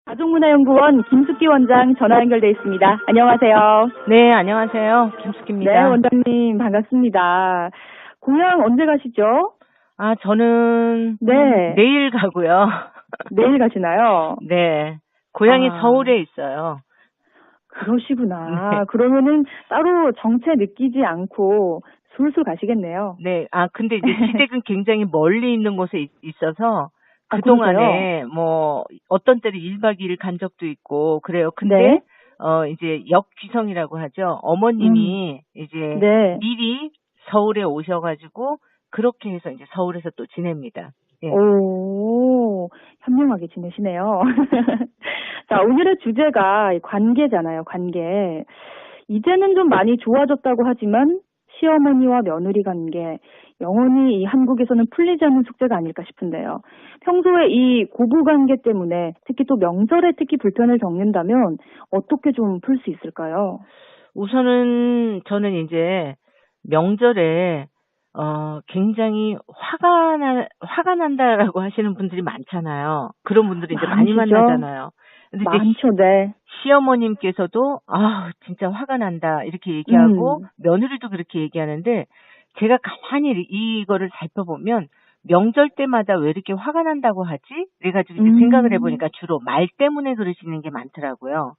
가족문화연구원 김숙기 원장 전화 연결돼 있습니다. 안녕하세요. 네, 안녕하세요. 김숙기입니다. 네, 원장님 반갑습니다. 고향 언제 가시죠? 저는 네. 내일 가고요. 내일 가시나요? 네, 고향이 아. 서울에 있어요. 그러시구나. 네. 그러면은 따로 정체 느끼지 않고 술술 가시겠네요. 네, 근데 이제 시댁은 굉장히 멀리 있는 곳에 있어서 그러세요? 그동안에 어떤 때는 1박 2일 간 적도 있고 그래요. 근데 네. 이제 역귀성이라고 하죠. 어머님이 이제 네. 미리 서울에 오셔가지고 그렇게 해서 이제 서울에서 또 지냅니다. 예. 오, 현명하게 지내시네요. 자, 오늘의 주제가 관계잖아요, 관계. 이제는 좀 많이 좋아졌다고 하지만 시어머니와 며느리 관계, 영원히 이 한국에서는 풀리지 않는 숙제가 아닐까 싶은데요. 평소에 이 고부 관계 때문에 특히 또 명절에 특히 불편을 겪는다면 어떻게 좀 풀 수 있을까요? 우선은 저는 이제 명절에 굉장히 화가 난다라고 하시는 분들이 많잖아요. 그런 분들이 이제 많이 많으시죠? 만나잖아요. 근데 이제 많죠, 네. 시어머님께서도 진짜 화가 난다 이렇게 얘기하고 며느리도 그렇게 얘기하는데 제가 가만히 이거를 살펴보면 명절 때마다 왜 이렇게 화가 난다고 하지? 그래가지고 이제 생각을 해보니까 주로 말 때문에 그러시는 게 많더라고요.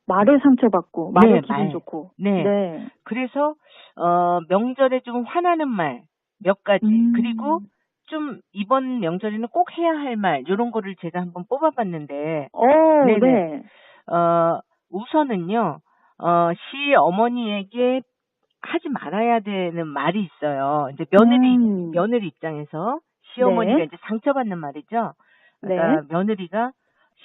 말에 상처받고, 말에 네, 기분 좋고. 네. 네. 그래서 명절에 좀 화나는 말 몇 가지 그리고 좀 이번 명절에는 꼭 해야 할 말 이런 거를 제가 한번 뽑아봤는데 네네. 네. 우선은요 시어머니에게 하지 말아야 되는 말이 있어요. 이제 며느리 입장에서 시어머니가 네. 이제 상처받는 말이죠. 그러니까 며느리가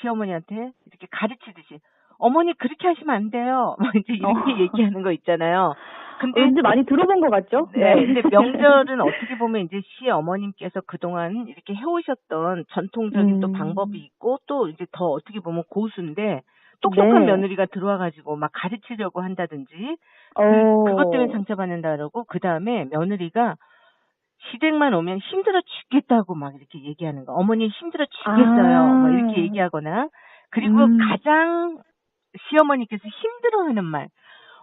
시어머니한테 이렇게 가르치듯이 어머니 그렇게 하시면 안 돼요. 막 이제 이렇게 얘기하는 거 있잖아요. 근데 왠지 많이 들어본 것 같죠? 네. 근데 명절은 어떻게 보면 이제 시어머님께서 그동안 이렇게 해오셨던 전통적인 또 방법이 있고 또 이제 더 어떻게 보면 고수인데 똑똑한 네. 며느리가 들어와가지고 막 가르치려고 한다든지 그것 때문에 상처받는다 그러고 그 다음에 며느리가 시댁만 오면 힘들어 죽겠다고 막 이렇게 얘기하는 거. 어머니 힘들어 죽겠어요. 뭐 이렇게 얘기하거나 그리고 가장 시어머니께서 힘들어하는 말.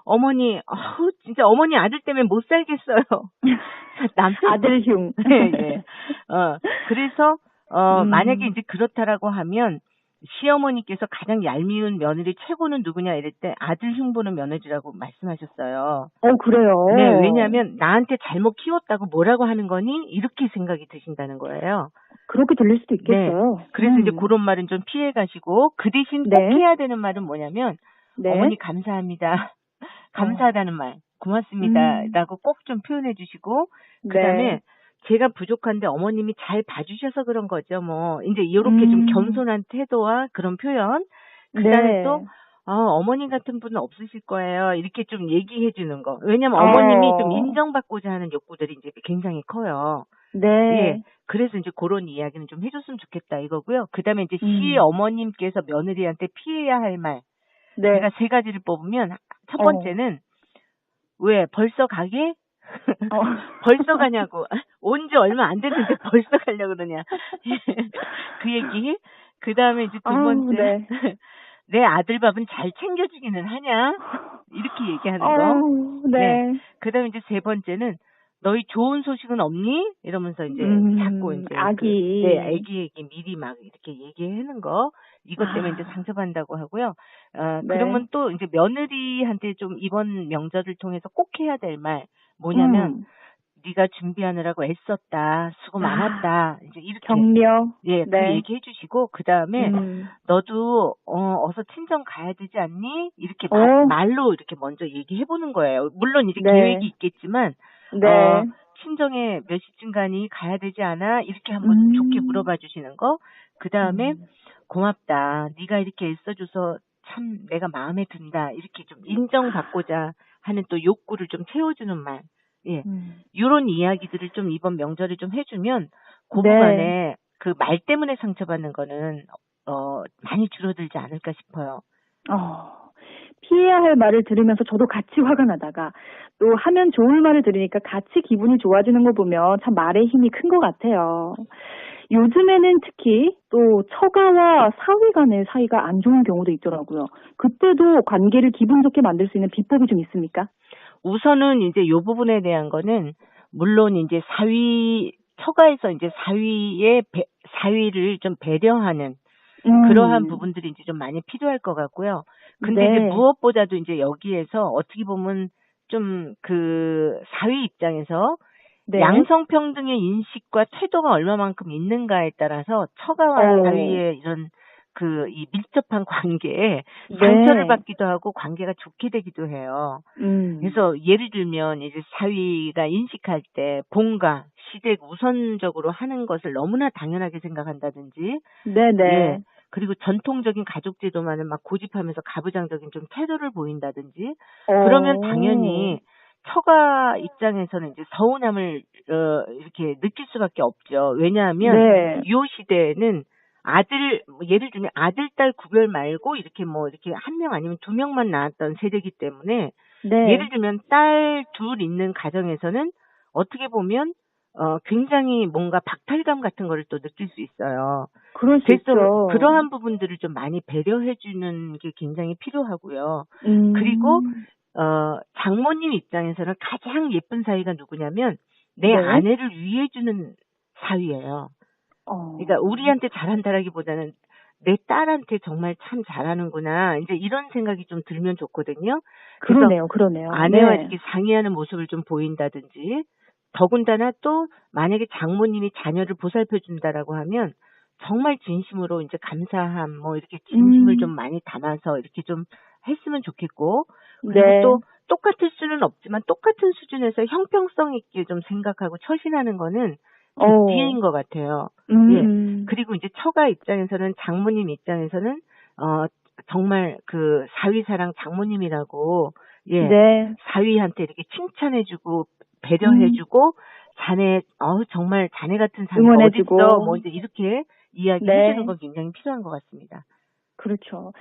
어머니, 진짜 어머니 아들 때문에 못 살겠어요. 남편 아들 흉. 네, 네. 그래서 만약에 이제 그렇다라고 하면 시어머니께서 가장 얄미운 며느리 최고는 누구냐 이럴 때 아들 흉보는 며느리라고 말씀하셨어요. 그래요? 네, 왜냐하면 나한테 잘못 키웠다고 뭐라고 하는 거니? 이렇게 생각이 드신다는 거예요. 그렇게 들릴 수도 있겠어요. 네. 그래서 이제 그런 말은 좀 피해 가시고 그 대신 꼭 해야 되는 말은 뭐냐면 어머니 감사합니다. 감사하다는 말, 고맙습니다. 라고 꼭 좀 표현해 주시고, 그 다음에 제가 부족한데 어머님이 잘 봐주셔서 그런 거죠. 뭐, 이제 이렇게 좀 겸손한 태도와 그런 표현. 그 다음에 또, 어머님 같은 분은 없으실 거예요. 이렇게 좀 얘기해 주는 거. 왜냐면 어머님이 좀 인정받고자 하는 욕구들이 이제 굉장히 커요. 네. 예. 그래서 이제 그런 이야기는 좀 해줬으면 좋겠다 이거고요. 그 다음에 이제 시어머님께서 며느리한테 피해야 할 말. 제가 3가지를 뽑으면 첫 번째는 왜 벌써 가게? 벌써 가냐고. 온 지 얼마 안 됐는데 벌써 가려고 그러냐. 그 얘기. 그 다음에 이제 두 번째. 내 아들 밥은 잘 챙겨주기는 하냐? 이렇게 얘기하는 거. 네. 그 다음에 이제 3번째는 너희 좋은 소식은 없니? 이러면서 이제 자꾸 이제 아기 애기에게 미리 막 이렇게 얘기하는 거. 이것 때문에 이제 상처받는다고 하고요. 그러면 또 이제 며느리한테 좀 이번 명절을 통해서 꼭 해야 될 말 뭐냐면 네가 준비하느라고 애썼다. 수고 많았다. 이제 이렇게 격려. 예, 그 얘기해 주시고 그다음에 너도 어서 친정 가야 되지 않니? 이렇게 말로 이렇게 먼저 얘기해 보는 거예요. 물론 이제 계획이 있겠지만 친정에 몇 시쯤 가니 가야 되지 않아? 이렇게 한번 좋게 물어봐 주시는 거. 그다음에 고맙다. 네가 이렇게 애써줘서 참 내가 마음에 든다. 이렇게 좀 인정받고자 하는 또 욕구를 좀 채워주는 말. 예. 이런 이야기들을 좀 이번 명절에 좀 해주면 고부간에 그 말 때문에 상처받는 거는 많이 줄어들지 않을까 싶어요. 피해야 할 말을 들으면서 저도 같이 화가 나다가 또 하면 좋을 말을 들으니까 같이 기분이 좋아지는 거 보면 참 말의 힘이 큰 것 같아요. 요즘에는 특히 또 처가와 사위 간의 사이가 안 좋은 경우도 있더라고요. 그때도 관계를 기분 좋게 만들 수 있는 비법이 좀 있습니까? 우선은 이제 요 부분에 대한 거는 물론 이제 처가에서 이제 사위를 좀 배려하는 그러한 부분들이 이제 좀 많이 필요할 것 같고요. 근데 네. 이제 무엇보다도 이제 여기에서 어떻게 보면 좀 그 사위 입장에서 네. 양성평등의 인식과 태도가 얼마만큼 있는가에 따라서 처가와 사위의 이런 이 밀접한 관계에 상처를 받기도 하고 관계가 좋게 되기도 해요. 그래서 예를 들면 이제 사위가 인식할 때 본가, 시댁 우선적으로 하는 것을 너무나 당연하게 생각한다든지, 네네. 예, 그리고 전통적인 가족 제도만을 막 고집하면서 가부장적인 좀 태도를 보인다든지, 그러면 당연히 처가 입장에서는 이제 서운함을 이렇게 느낄 수밖에 없죠. 왜냐하면 이 시대에는 예를 들면 아들, 딸 구별 말고 이렇게 이렇게 한 명 아니면 두 명만 낳았던 세대이기 때문에, 예를 들면 딸 둘 있는 가정에서는 어떻게 보면 굉장히 뭔가 박탈감 같은 거를 또 느낄 수 있어요. 그럴 수 그래서 있죠. 그러한 부분들을 좀 많이 배려해주는 게 굉장히 필요하고요. 그리고 장모님 입장에서는 가장 예쁜 사위가 누구냐면 내 아내를 위해주는 사위예요. 그러니까 우리한테 잘한다라기보다는 내 딸한테 정말 참 잘하는구나, 이제 이런 생각이 좀 들면 좋거든요. 그러네요. 아내와 이렇게 상의하는 모습을 좀 보인다든지, 더군다나 또 만약에 장모님이 자녀를 보살펴 준다라고 하면 정말 진심으로 이제 감사함, 이렇게 진심을 좀 많이 담아서 이렇게 좀 했으면 좋겠고, 그리고 또 똑같을 수는 없지만 똑같은 수준에서 형평성 있게 좀 생각하고 처신하는 거는 제 지혜인 것 같아요. 예. 그리고 이제 처가 입장에서는, 장모님 입장에서는 정말 그 사위사랑 장모님이라고, 예, 사위한테 이렇게 칭찬해주고 배려해주고, 자네 정말 자네 같은 사위가 어딨어, 이제 이렇게 이야기해주는 건 굉장히 필요한 것 같습니다. 그렇죠.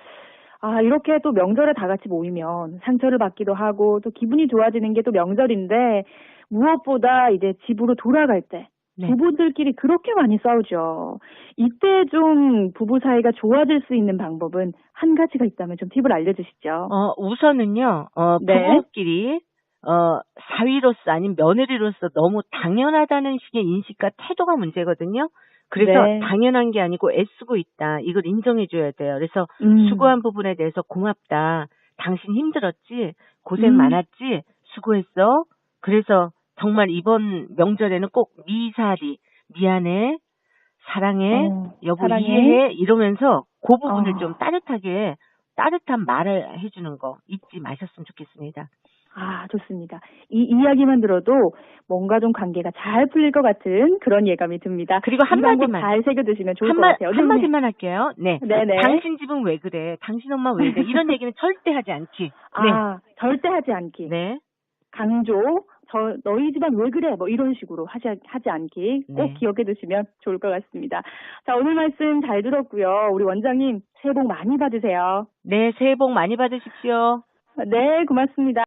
이렇게 또 명절에 다 같이 모이면 상처를 받기도 하고 또 기분이 좋아지는 게 또 명절인데, 무엇보다 이제 집으로 돌아갈 때 부부들끼리 그렇게 많이 싸우죠. 이때 좀 부부 사이가 좋아질 수 있는 방법은 한 가지가 있다면 좀 팁을 알려주시죠. 우선은요, 부부끼리 사위로서 아니면 며느리로서 너무 당연하다는 식의 인식과 태도가 문제거든요. 그래서 당연한 게 아니고 애쓰고 있다, 이걸 인정해줘야 돼요. 그래서 수고한 부분에 대해서 고맙다, 당신 힘들었지, 고생 많았지, 수고했어, 그래서 정말 이번 명절에는 꼭 미사리, 미안해, 사랑해, 여보 사랑해. 이해해, 이러면서 그 부분을 좀 따뜻한 말을 해주는 거 잊지 마셨으면 좋겠습니다. 좋습니다. 이 이야기만 들어도 뭔가 좀 관계가 잘 풀릴 것 같은 그런 예감이 듭니다. 그리고 한마디만 잘 새겨두시면 좋을 것 같아요. 한마디만 할게요. 네. 네네. 당신 집은 왜 그래? 당신 엄마 왜 이래? 이런 얘기는 절대 하지 않기. 네. 절대 하지 않기. 네. 강조, 너희 집안 왜 그래? 이런 식으로 하지 않기 꼭 기억해 두시면 좋을 것 같습니다. 자, 오늘 말씀 잘 들었고요. 우리 원장님 새해 복 많이 받으세요. 네, 새해 복 많이 받으십시오. 네, 고맙습니다.